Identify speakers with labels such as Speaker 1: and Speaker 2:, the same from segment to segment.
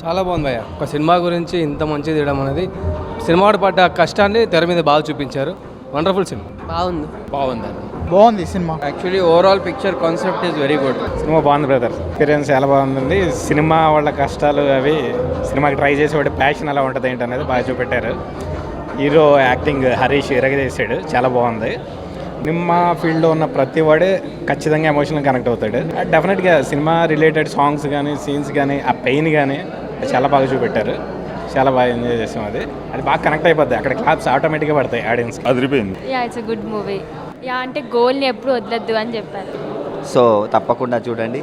Speaker 1: చాలా బాగుంది భయ్య. ఒక సినిమా గురించి ఇంత మంచిది తీయడం అనేది సినిమా పడ్డ కష్టాన్ని తెర మీద బాగా చూపించారు. వండర్ఫుల్ సినిమా.
Speaker 2: బాగుంది సినిమా.
Speaker 3: Actually overall picture concept is very good.
Speaker 4: సినిమా బాగుంది బ్రదర్. ఎక్స్పీరియన్స్ చాలా బాగుంది. సినిమా వాళ్ళ కష్టాలు అవి సినిమాకి ట్రై చేసేవాడి ప్యాషన్ ఎలా ఉంటుంది ఏంటి అనేది బాగా చూపెట్టారు. హీరో యాక్టింగ్ హరీష్ ఇరగదీశాడు, చాలా బాగుంది. సినిమా ఫీల్డ్లో ఉన్న ప్రతి వాడే ఖచ్చితంగా ఎమోషనల్ కనెక్ట్ అవుతాడు. డెఫినెట్గా సినిమా రిలేటెడ్ సాంగ్స్ కానీ సీన్స్ కానీ ఆ పెయిన్ కానీ చాలా బాగా చూపెట్టారు. చాలా బాగా ఎంజాయ్ చేసాం. అది బాగా కనెక్ట్ అయిపోద్ది. అక్కడ క్లాప్స్ ఆటోమేటిక్గా పడతాయి ఆడియన్స్.
Speaker 5: అదిరిపోయింది.
Speaker 6: It's a good movie. అంటే గోల్ని ఎప్పుడు వదలొద్దు అని చెప్పారు.
Speaker 7: సో తప్పకుండా చూడండి.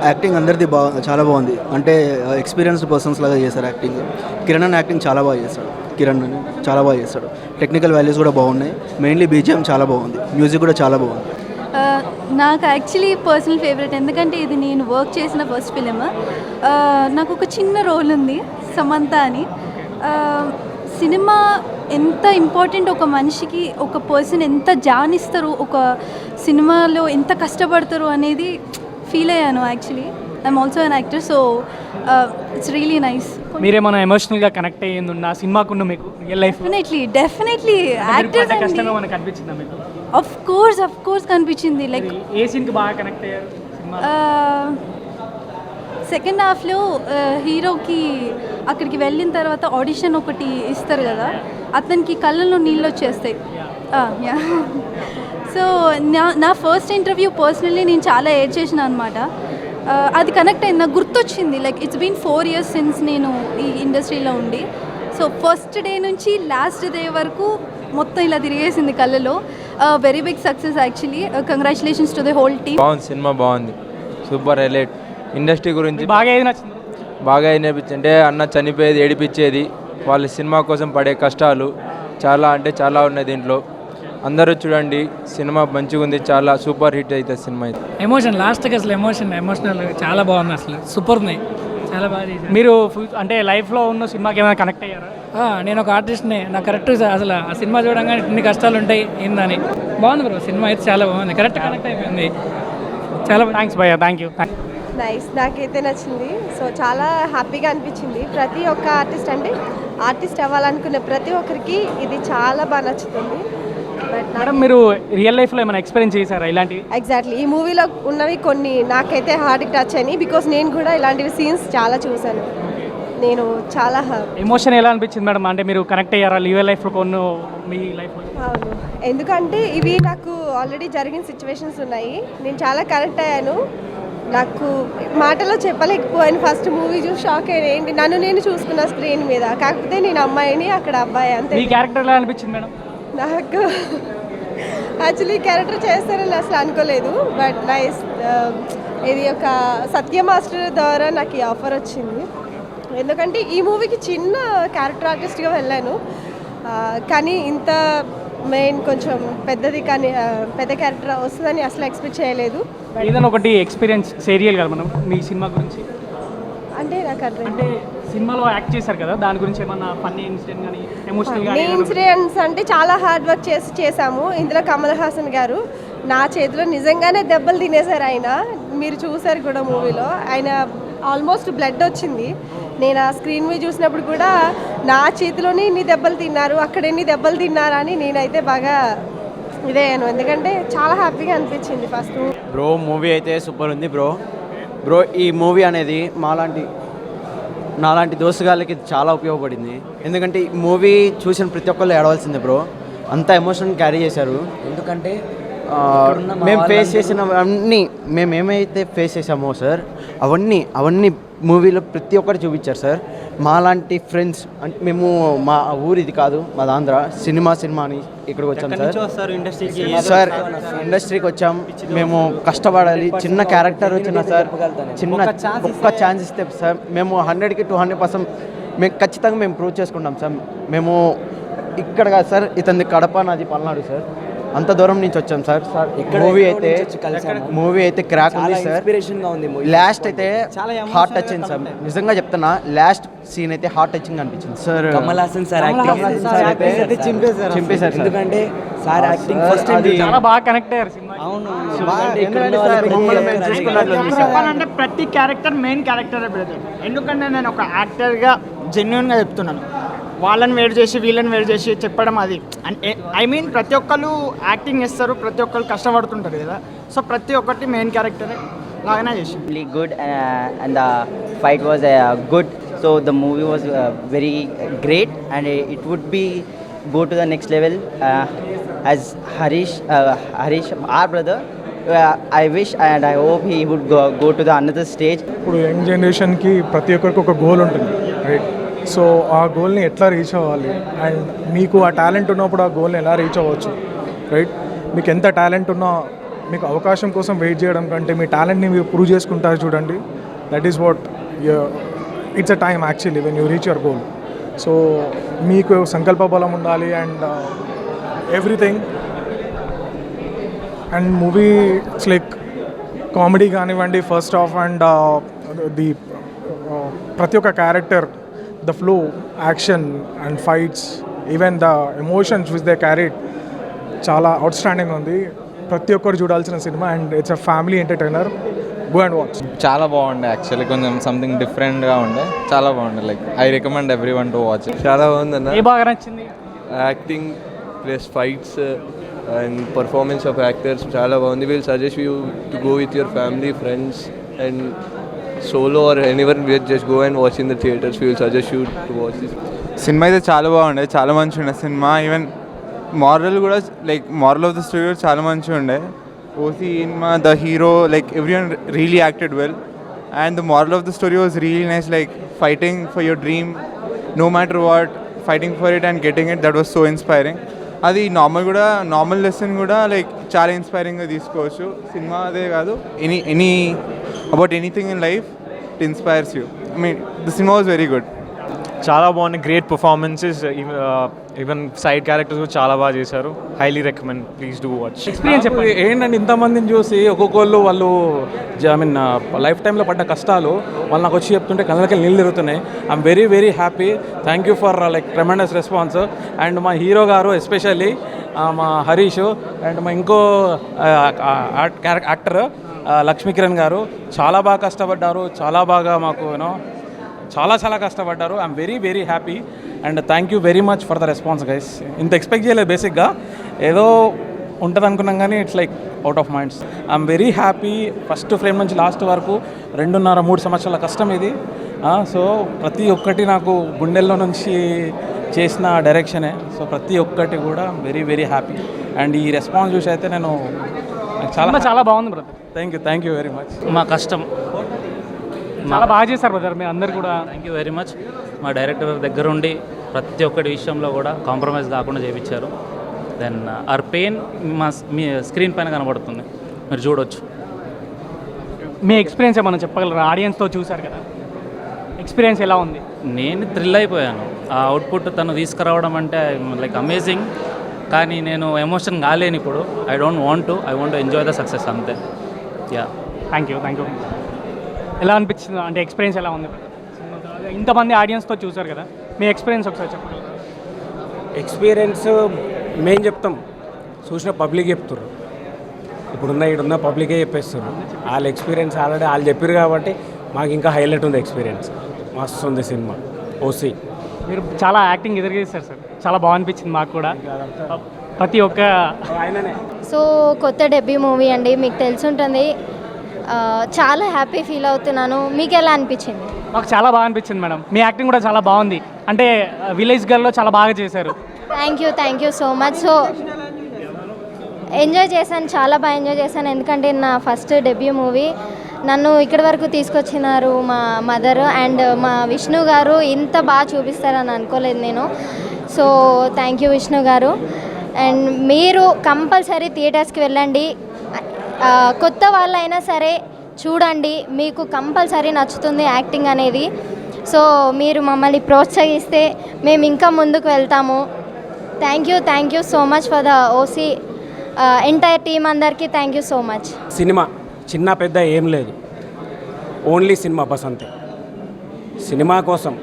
Speaker 2: యాక్టింగ్ అందరిది చాలా బాగుంది. అంటే ఎక్స్పీరియన్స్డ్ పర్సన్స్ లాగా చేశారు యాక్టింగ్. కిరణ్ అన్న యాక్టింగ్ చాలా బాగా చేస్తాడు. కిరణ్ అని చాలా బాగా చేస్తాడు. టెక్నికల్ వాల్యూస్ కూడా బాగున్నాయి. మెయిన్లీ బీజిఎం చాలా బాగుంది. మ్యూజిక్ కూడా చాలా బాగుంది.
Speaker 8: నాకు యాక్చువల్లీ పర్సనల్ ఫేవరెట్, ఎందుకంటే ఇది నేను వర్క్ చేసిన ఫస్ట్ ఫిలిం. నాకు ఒక చిన్న రోల్ ఉంది, సమంత అని. సినిమా ఎంత ఇంపార్టెంట్, ఒక మనిషికి ఒక పర్సన్ ఎంత జానిస్తారు, ఒక సినిమాలో ఎంత కష్టపడతారు అనేది ఫీల్ అయ్యాను. Actually I'm also an actor, so it's really nice.
Speaker 9: మీరేమైనా ఎమోషనల్గా కనెక్ట్ అయ్యింది ఉన్న సినిమాకున్న మీకు రియల్ లైఫ్?
Speaker 8: డెఫినెట్లీ యాక్టర్స్
Speaker 9: కష్టంగా మనకు అనిపించిందా మీకు?
Speaker 8: ఆఫ్ కోర్స్ కనిపించింది. లైక్
Speaker 9: ఏ సీన్కి బాగా కనెక్ట్ అయ్యారు సినిమా?
Speaker 8: సెకండ్ హాఫ్లో హీరోకి అక్కడికి వెళ్ళిన తర్వాత ఆడిషన్ ఒకటి ఇస్తారు కదా, అతనికి కళ్ళల్లో నీళ్ళు వచ్చేస్తాయి. సో నా ఫస్ట్ ఇంటర్వ్యూ పర్సనల్లీ నేను చాలా ఏడ్ చేసిన అనమాట. అది కనెక్ట్ అయింది, నాకు గుర్తొచ్చింది. Like it's been 4 years since నేను ఈ ఇండస్ట్రీలో ఉండి. సో ఫస్ట్ డే నుంచి లాస్ట్ డే వరకు మొత్తం ఇలా తిరిగేసింది కళ్ళలో. Very big success actually. Congratulations to the whole team.
Speaker 3: బాగుంది, సినిమా బాగుంది, సూపర్ హైలైట్. ఇండస్ట్రీ గురించి
Speaker 9: బాగా ఏది నచ్చింది?
Speaker 3: బాగా ఏనిపించింది అంటే అన్న చనిపోయేది, ఏడిపించేది, వాళ్ళ సినిమా కోసం పడే కష్టాలు చాలా అంటే చాలా ఉన్నాయి దీంట్లో. అందరూ చూడండి, సినిమా మంచిగా ఉంది, చాలా సూపర్ హిట్ అవుతుంది సినిమా. అయితే
Speaker 10: ఎమోషన్ లాస్ట్కి అసలు ఎమోషనల్ చాలా బాగుంది, అసలు సూపర్ ఉన్నాయి, చాలా బాగా చేశారు.
Speaker 9: మీరు అంటే లైఫ్లో ఉన్న సినిమాకి ఏమైనా కనెక్ట్ అయ్యారా?
Speaker 10: నేను ఒక ఆర్టిస్ట్ని, నాకు కరెక్ట్ అసలు ఆ సినిమా చూడంగానే ఇన్ని కష్టాలు ఉంటాయి ఏందని. బాగుంది బ్రో, సినిమా అయితే చాలా బాగుంది, కరెక్ట్ కనెక్ట్ అయిపోయింది. చాలా థ్యాంక్స్ భయ్యా, థ్యాంక్ యూ.
Speaker 11: నైస్, నాకైతే నచ్చింది. సో చాలా హ్యాపీగా అనిపించింది. ప్రతి ఒక్క ఆర్టిస్ట్ అవ్వాలనుకునే ప్రతి ఒక్కరికి ఇది చాలా బాగా నచ్చుతుంది.
Speaker 9: మేడం, మీరు రియల్ లైఫ్లో ఏమైనా ఎక్స్పీరియన్స్ చేశారా ఇలాంటివి?
Speaker 11: ఎగ్జాక్ట్లీ, ఈ మూవీలో ఉన్నవి కొన్ని నాకైతే హార్ట్కి టచ్ అయినాయి. బికాస్ నేను కూడా ఇలాంటివి సీన్స్ చాలా చూశాను. నేను చాలా
Speaker 9: ఎమోషన్ ఎలా అనిపించింది మేడం? అంటే మీరు కనెక్ట్ అయ్యారా రియల్ లైఫ్లో కొన్ని మీ లైఫ్లో?
Speaker 11: అవును, ఎందుకంటే ఇవి నాకు ఆల్రెడీ జరిగిన సిచ్యువేషన్స్ ఉన్నాయి. నేను చాలా కనెక్ట్ అయ్యాను. నాకు మాటలో చెప్పలేకపోయాను. ఫస్ట్ మూవీ చూసి షాక్ అయ్యాను, ఏంటి నన్ను నేను చూసుకున్న స్క్రీన్ మీద, కాకపోతే నేను అమ్మాయిని అక్కడ అబ్బాయి, అంతే.
Speaker 9: మీ క్యారెక్టర్ ఎలా అనిపించింది మేడం?
Speaker 11: నాకు యాక్చువల్లీ క్యారెక్టర్ చేస్తారని అసలు అనుకోలేదు. But nice. ఇది ఒక సత్య మాస్టర్ ద్వారా నాకు ఈ ఆఫర్ వచ్చింది. ఎందుకంటే ఈ మూవీకి చిన్న క్యారెక్టర్ ఆర్టిస్ట్గా వెళ్ళాను, కానీ ఇంత మెయిన్ కొంచెం పెద్దది, కానీ పెద్ద క్యారెక్టర్ వస్తుందని అసలు ఎక్స్పెక్ట్ చేయలేదు.
Speaker 9: ఏదైనా ఒకటి ఎక్స్పీరియన్స్ సీరియల్ కదా మనం మీ సినిమా గురించి?
Speaker 11: అంటే నాకు అర్థం,
Speaker 9: అంటే సినిమాలో యాక్ట్ చేశారు కదా, దాని గురించి ఏమన్నా ఫన్నీ ఇన్సిడెంట్ కానీ ఎమోషనల్ కానీ?
Speaker 11: ఇన్సిడెంట్స్ అంటే చాలా హార్డ్ వర్క్ చేసాము. ఇందులో కమల్ హాసన్ గారు నా చేతిలో నిజంగానే దెబ్బలు తినేశారు. ఆయన మీరు చూసారు కూడా మూవీలో, ఆయన ఆల్మోస్ట్ బ్లడ్ వచ్చింది. నేను ఆ స్క్రీన్ మీద చూసినప్పుడు కూడా నా చేతిలోనే ఇన్ని దెబ్బలు తిన్నారు, అక్కడ ఎన్ని దెబ్బలు తిన్నారా అని నేనైతే బాగా ఇదేను. ఎందుకంటే చాలా హ్యాపీగా అనిపించింది ఫస్ట్.
Speaker 7: బ్రో మూవీ అయితే సూపర్ ఉంది బ్రో. ఈ మూవీ అనేది నాలాంటి దోస్తుగాళ్ళకి చాలా ఉపయోగపడింది. ఎందుకంటే ఈ మూవీ చూసిన ప్రతి ఒక్కళ్ళు ఏడవలసిందే బ్రో, అంత ఎమోషన్ క్యారీ చేశారు. ఎందుకంటే మేము ఫేస్ చేసినవన్నీ, మేము ఏమైతే ఫేస్ చేసామో సార్, అవన్నీ మూవీలో ప్రతి ఒక్కరు చూపించారు సార్. మాలాంటి ఫ్రెండ్స్ అంటే మేము, మా ఊరు ఇది కాదు, మాది ఆంధ్ర. సినిమా అని ఇక్కడికి వచ్చాం సార్. ఇండస్ట్రీకి వచ్చాం మేము, కష్టపడాలి. చిన్న క్యారెక్టర్ వచ్చినా సార్, ఒక్క ఛాన్స్ ఇస్తే సార్ మేము 100కి 200% మేము ఖచ్చితంగా ప్రూవ్ చేసుకుంటాం సార్. మేము ఇక్కడ కాదు సార్, ఇతని కడప, నాది పల్నాడు సార్. అంత దూరం నుంచి వచ్చాం సార్. మూవీ అయితే క్రాక్ ఉంది సార్.
Speaker 5: ఇన్స్పిరేషన్గా ఉంది
Speaker 7: లాస్ట్ అయితే హార్ట్ టచింగ్ సార్. నిజంగా చెప్తున్నా, లాస్ట్ సీన్ అయితే హార్ట్ టచింగ్ అనిపించింది sir.
Speaker 5: Kamal Haasan sir acting
Speaker 7: చింపేశారు.
Speaker 5: ఎందుకంటే సార్ యాక్టింగ్ ఫస్ట్
Speaker 9: చాలా బాగా కనెక్ట్ అయ్యారు సినిమా.
Speaker 5: అవును
Speaker 10: చెప్పాలంటే ప్రతి క్యారెక్టర్ మెయిన్ క్యారెక్టర్ బ్రదర్. ఎందుకంటే నేను ఒక యాక్టర్గా జెన్యున్గా చెప్తున్నాను. వాళ్ళని వేరు చేసి వీళ్ళని వేరు చేసి చెప్పడం అది ఐ మీన్ ప్రతి ఒక్కరు యాక్టింగ్ చేస్తారు, ప్రతి ఒక్కరు కష్టపడుతుంటారు కదా. సో ప్రతి ఒక్కటి మెయిన్ క్యారెక్టర్ లాగానే చేసి
Speaker 5: good and the fight was good. So the movie was very great and it would be go to the next level as Harish our brother. I wish and I hope he would go to the another stage.
Speaker 12: ఇప్పుడు young జనరేషన్కి ప్రతి ఒక్కరికి ఒక goal ఉంటుంది, right? So ఆ గోల్ని ఎట్లా reach అవ్వాలి and మీకు ఆ టాలెంట్ ఉన్నప్పుడు ఆ గోల్ని ఎలా రీచ్ అవ్వచ్చు, రైట్? మీకు ఎంత టాలెంట్ ఉన్నా మీకు అవకాశం కోసం వెయిట్ చేయడం కంటే మీ టాలెంట్ని మీరు ప్రూవ్ చేసుకుంటారు చూడండి. That is what it's a time actually when you reach your goal. So మీకు సంకల్ప బలం ఉండాలి and everything. And movie it's like comedy కానివ్వండి ఫస్ట్ హాఫ్ అండ్ ది ప్రతి ఒక్క character, the flow, action and fights, even the emotions which they carried చాలా out standing ఉంది. ప్రతి ఒక్కరు చూడాల్సిన cinema and it's a family entertainer. Go and watch.
Speaker 3: చాలా బాగుండే యాక్చువల్లీ, కొంచెం సంథింగ్ డిఫరెంట్గా ఉండే, చాలా బాగుండే. Like I recommend everyone to watch.
Speaker 1: చాలా బాగుందన్న.
Speaker 9: ఏ బాగా నచ్చింది?
Speaker 1: Acting plus fights and performance of actors చాలా బాగుంది. Will suggest you to go with your family, friends and solo or anyone with just go and watch in the theatres. Will suggest you to watch this.
Speaker 3: Cinema అయితే చాలా బాగుండే, చాలా మంచిగా ఉండే cinema. Even moral కూడా, like moral of the story చాలా మంచిగా ఉండే. OC ఇన్మా the hero, like everyone really acted well, and the moral of the story was really nice, like fighting for your dream no matter what, fighting for it and getting it. That was so inspiring. అది normal lesson కూడా like చాలా ఇన్స్పైరింగ్గా తీసుకోవచ్చు. Cinema అదే కాదు, any about anything in life it inspires you. I mean the cinema was very good.
Speaker 4: చాలా బాగుంది, great performances, even side characters కూడా చాలా బాగా చేశారు. Highly recommend, please do watch.
Speaker 9: Experience చెప్పండి.
Speaker 1: ఏంటంటే ఇంతమందిని చూసి ఒక్కొక్కళ్ళు వాళ్ళు ఐ మీన్ లైఫ్ టైంలో పడ్డ కష్టాలు వాళ్ళు నాకు వచ్చి చెప్తుంటే కళ్ళకి నీళ్ళు తిరుగుతున్నాయి. I'm very very happy. Thank you for like tremendous response. And మా హీరో గారు ఎస్పెషల్లీ మా హరీష్ అండ్ మా ఇంకో యాక్టర్ లక్ష్మీకిరణ్ గారు చాలా బాగా కష్టపడ్డారు. చాలా బాగా మాకు యూనో చాలా కష్టపడ్డారు. I'm very very happy and thank you very much for the response guys. ఇంత ఎక్స్పెక్ట్ చేయలేదు బేసిక్గా, ఏదో ఉంటుంది అనుకున్నాం కానీ it's like out of minds. I'm very happy. First frame నుంచి లాస్ట్ వరకు 2.5-3 సంవత్సరాల కష్టం ఇది. సో ప్రతి ఒక్కటి నాకు గుండెల్లో నుంచి చేసిన డైరెక్షనే. సో ప్రతి ఒక్కటి కూడా వెరీ వెరీ హ్యాపీ అండ్ ఈ రెస్పాన్స్ చూసి అయితే నేను
Speaker 9: చాలా బాగుంది brother.
Speaker 1: Thank you very much.
Speaker 10: మా కష్టం
Speaker 9: చాలా బాగా చేశారు బ్రదర్ మీరు అందరు కూడా.
Speaker 10: Thank you very much. మా డైరెక్టర్ దగ్గర ఉండి ప్రతి ఒక్కటి విషయంలో కూడా కాంప్రమైజ్ కాకుండా చేయించారు. దెన్ ఆర్ పెయిన్ మీ స్క్రీన్ పైన కనబడుతుంది, మీరు చూడొచ్చు.
Speaker 9: మీ ఎక్స్పీరియన్స్ ఏమన్నా చెప్పగలరా? ఆడియన్స్తో చూశారు కదా, ఎక్స్పీరియన్స్ ఎలా ఉంది?
Speaker 10: నేను థ్రిల్ అయిపోయాను. ఆ అవుట్పుట్ తను తీసుకురావడం అంటే లైక్ అమేజింగ్. కానీ నేను ఎమోషన్ కాలేను ఇప్పుడు. I want to enjoy the success అంతే. Yeah,
Speaker 9: thank you. ఎలా అనిపించింది అంటే ఎక్స్పీరియన్స్ ఎలా ఉంది? ఇంతమంది ఆడియన్స్తో చూశారు కదా, మీ ఎక్స్పీరియన్స్ ఒకసారి చెప్పండి.
Speaker 13: ఎక్స్పీరియన్స్ మేము చెప్తాం, చూసిన పబ్లిక్ చెప్తారు. ఇప్పుడున్న పబ్లికే చెప్పేస్తారు. వాళ్ళ ఎక్స్పీరియన్స్ ఆల్రెడీ వాళ్ళు చెప్పారు కాబట్టి మాకు ఇంకా హైలైట్ ఉంది. ఎక్స్పీరియన్స్ మస్తు ఉంది సినిమా. ఓసీ
Speaker 9: మీరు చాలా యాక్టింగ్ ఎదురుగేస్తారు సార్, చాలా బాగా అనిపించింది మాకు కూడా. ప్రతి ఒక్క
Speaker 13: ఆయననే.
Speaker 6: సో కొత్త డెబ్యూ మూవీ అండి, మీకు తెలిసి ఉంటుంది. చాలా హ్యాపీ ఫీల్ అవుతున్నాను. మీకు ఎలా అనిపించింది?
Speaker 9: మాకు చాలా బాగా అనిపించింది మేడం. మీ యాక్టింగ్ కూడా చాలా బాగుంది. అంటే విలేజ్ గర్ల్లో చాలా బాగా చేశారు.
Speaker 6: Thank you so much. So enjoy చేశాను, చాలా బాగా ఎంజాయ్ చేశాను. ఎందుకంటే నా ఫస్ట్ డెబ్యూ మూవీ. నన్ను ఇక్కడి వరకు తీసుకొచ్చినారు మా మదర్ అండ్ మా విష్ణు గారు. ఇంత బాగా చూపిస్తారని అనుకోలేదు నేను. సో థ్యాంక్ యూ విష్ణు గారు. అండ్ మీరు కంపల్సరీ థియేటర్స్కి వెళ్ళండి. కొత్త వాళ్ళైనా సరే చూడండి, మీకు కంపల్సరీ నచ్చుతుంది యాక్టింగ్ అనేది. సో మీరు మమ్మల్ని ప్రోత్సహిస్తే మేము ఇంకా ముందుకు వెళ్తాము. Thank you so much for the OC entire team అందరికీ థ్యాంక్ యూ సో మచ్.
Speaker 13: సినిమా చిన్న పెద్ద ఏం లేదు, ఓన్లీ సినిమా బస్ అంతే. సినిమా కోసం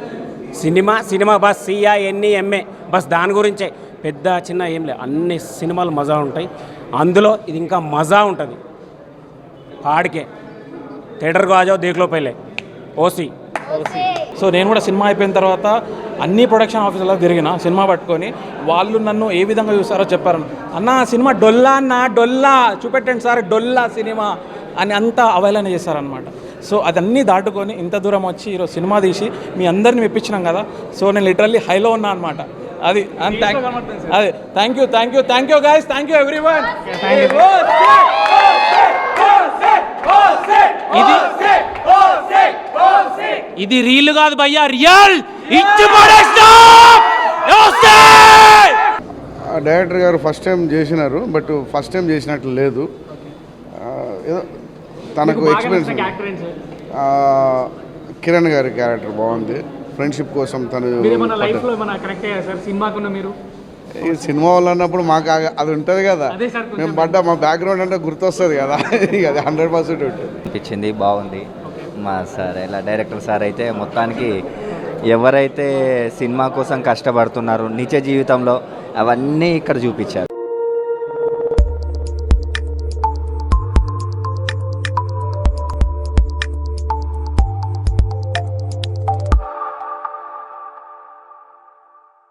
Speaker 13: సినిమా బస్ CINEMA బస్, దాని గురించే. పెద్ద చిన్న ఏం లేదు, అన్ని సినిమాలు మజా ఉంటాయి. అందులో ఇది ఇంకా మజా ఉంటుంది. ఆడికే థియేటర్కు ఆజాओ దేఖ్లో పహలే ఓసి.
Speaker 1: సో నేను కూడా సినిమా అయిపోయిన తర్వాత అన్ని ప్రొడక్షన్ ఆఫీసులో తిరిగిన సినిమా పట్టుకొని. వాళ్ళు నన్ను ఏ విధంగా చూస్తారో చెప్పారు. అన్న సినిమా డొల్లా అన్న, డొల్లా చూపెట్టండి సార్, డొల్లా సినిమా అని అంతా అవహేళన చేశారనమాట. సో అదన్నీ దాటుకొని ఇంత దూరం వచ్చి ఈరోజు సినిమా తీసి మీ అందరిని మెప్పించినాం కదా. సో నేను లిటరల్లీ హైలో ఉన్నా అనమాట. అది అదే thank you guys, thank you everyone.
Speaker 13: ఇది రీల్ కాదు భయ్యా, రియల్.
Speaker 14: డైరెక్టర్ గారు ఫస్ట్ టైం చేసినారు, బట్ ఫస్ట్ టైం చేసినట్లు లేదు. ఏదో తనకు ఎక్స్పీరియన్స్. కిరణ్ గారి క్యారెక్టర్ బాగుంది. ఫ్రెండ్షిప్ కోసం తను ఈ సినిమా వాళ్ళు అన్నప్పుడు మాకు అది ఉంటుంది కదా, మేము మా బ్యాక్గ్రౌండ్ అంటే గుర్తొస్తుంది కదా, అది 100% ఉంటుంది.
Speaker 5: అనిపించింది, బాగుంది. మా సార్ ఇలా డైరెక్టర్ సార్ అయితే మొత్తానికి ఎవరైతే సినిమా కోసం కష్టపడుతున్నారో నిజ జీవితంలో అవన్నీ ఇక్కడ చూపించారు.